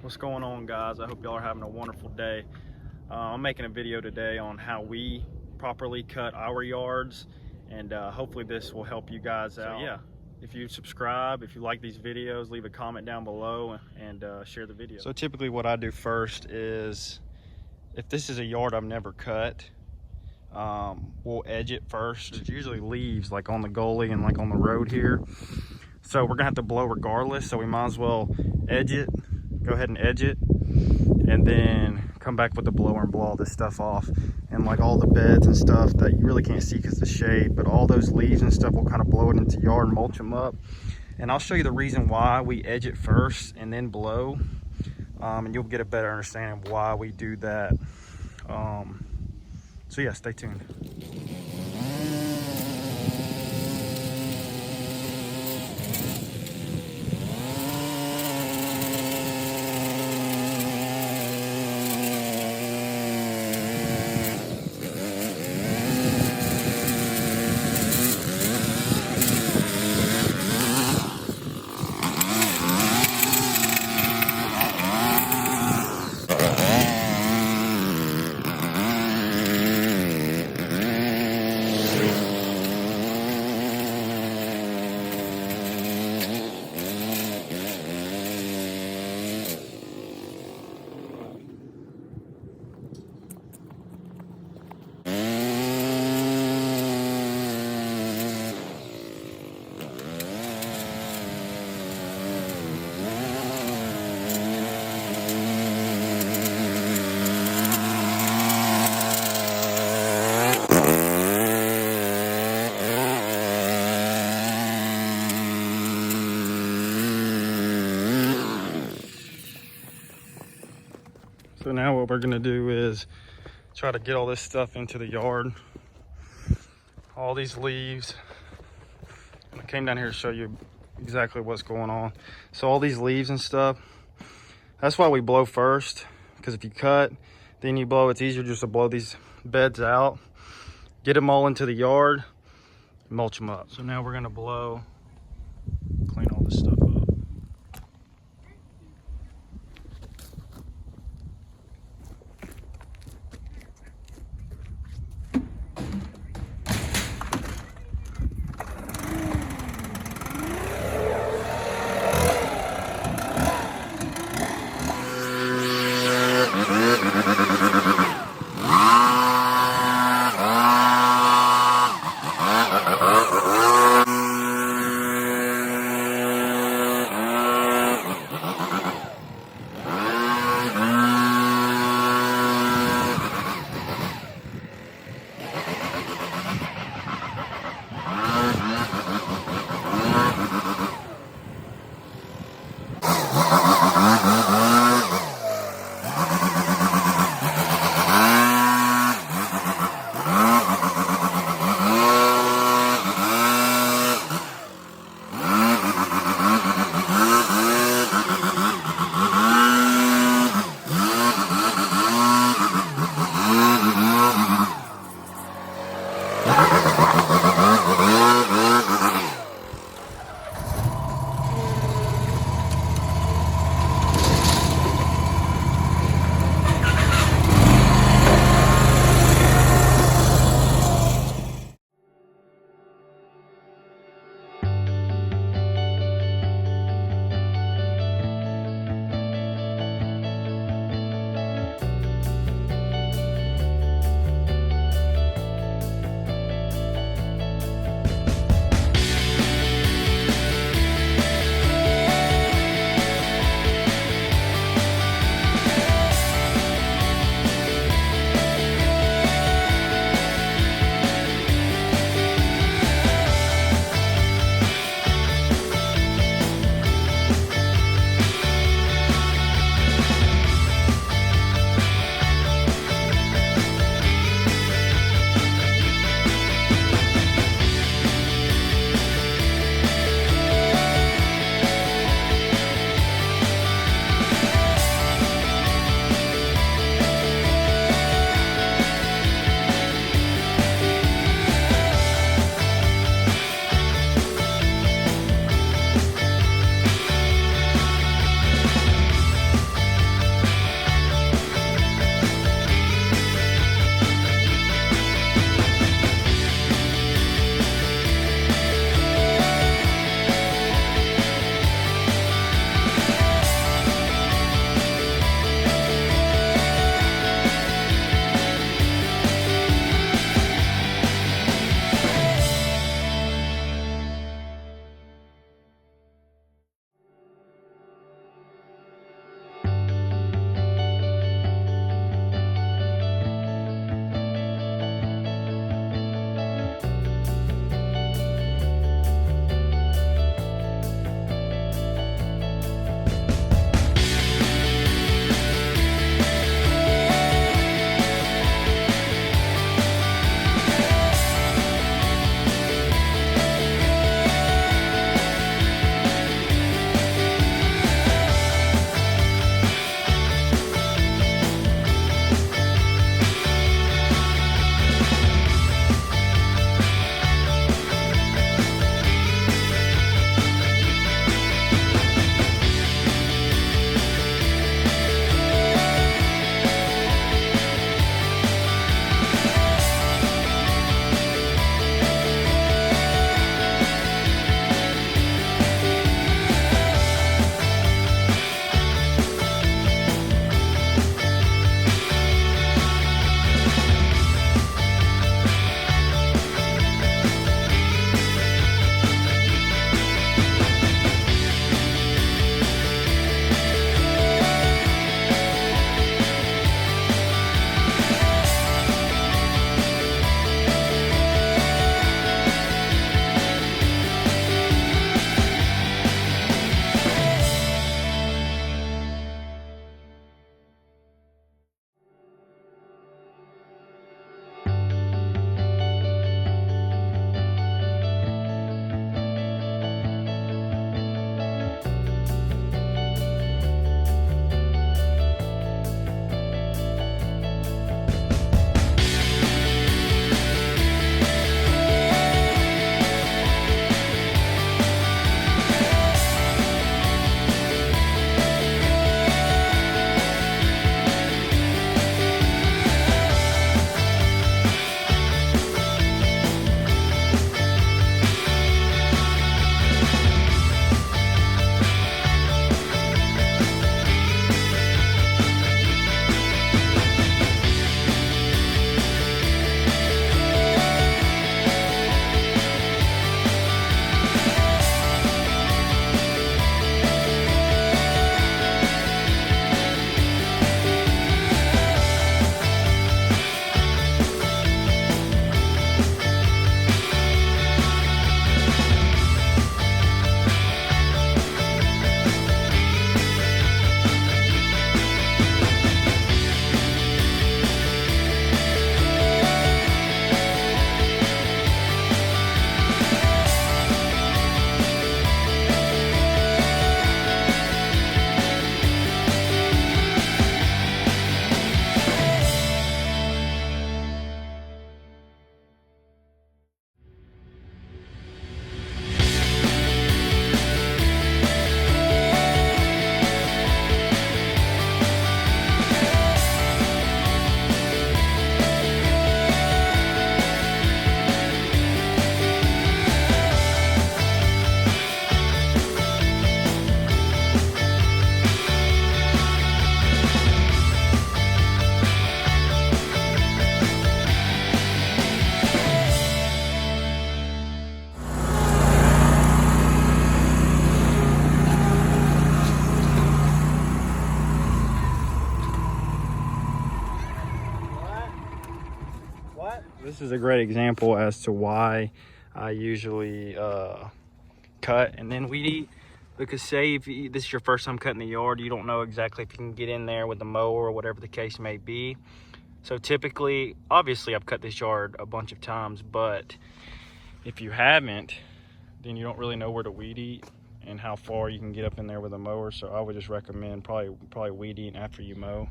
What's going on, guys? I hope y'all are having a wonderful day. I'm making a video today on how we properly cut our yards, and hopefully this will help you guys out. So yeah, if you subscribe, if you like these videos, leave a comment down below and share the video. So typically what I do first is, if this is a yard I've never cut, we'll edge it first. There's usually leaves like on the gully and like on the road here, so we're gonna have to blow regardless, so we might as well edge it. Go ahead and edge it, and then come back with the blower and blow all this stuff off. And like all the beds and stuff that you really can't see because of the shade, but all those leaves and stuff, will kind of blow it into yard and mulch them up. And I'll show you the reason why we edge it first and then blow, and you'll get a better understanding of why we do that. So yeah, stay tuned. So now what we're gonna do is try to get all this stuff into the yard. All these leaves. I came down here to show you exactly what's going on. So all these leaves and stuff, that's why we blow first, because if you cut, then you blow, it's easier just to blow these beds out, get them all into the yard, mulch them up. So now we're gonna blow, clean all this stuff up. This is a great example as to why I usually cut and then weed eat. Because say if this is your first time cutting the yard, you don't know exactly if you can get in there with the mower or whatever the case may be. So typically, obviously I've cut this yard a bunch of times, but if you haven't, then you don't really know where to weed eat and how far you can get up in there with a mower. So I would just recommend probably weed eating after you mow.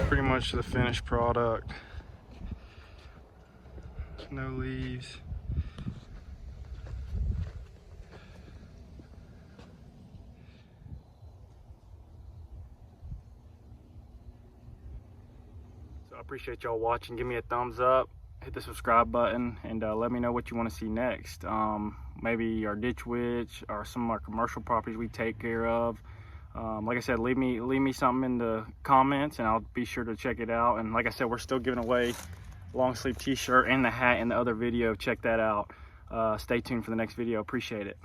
Pretty much the finished product. No leaves. So I appreciate y'all watching. Give me a thumbs up, hit the subscribe button, and let me know what you want to see next. Maybe our ditch witch or some of our commercial properties we take care of. Like I said, leave me something in the comments and I'll be sure to check it out. And like I said, we're still giving away long sleeve t-shirt and the hat in the other video. Check that out. Stay tuned for the next video. Appreciate it.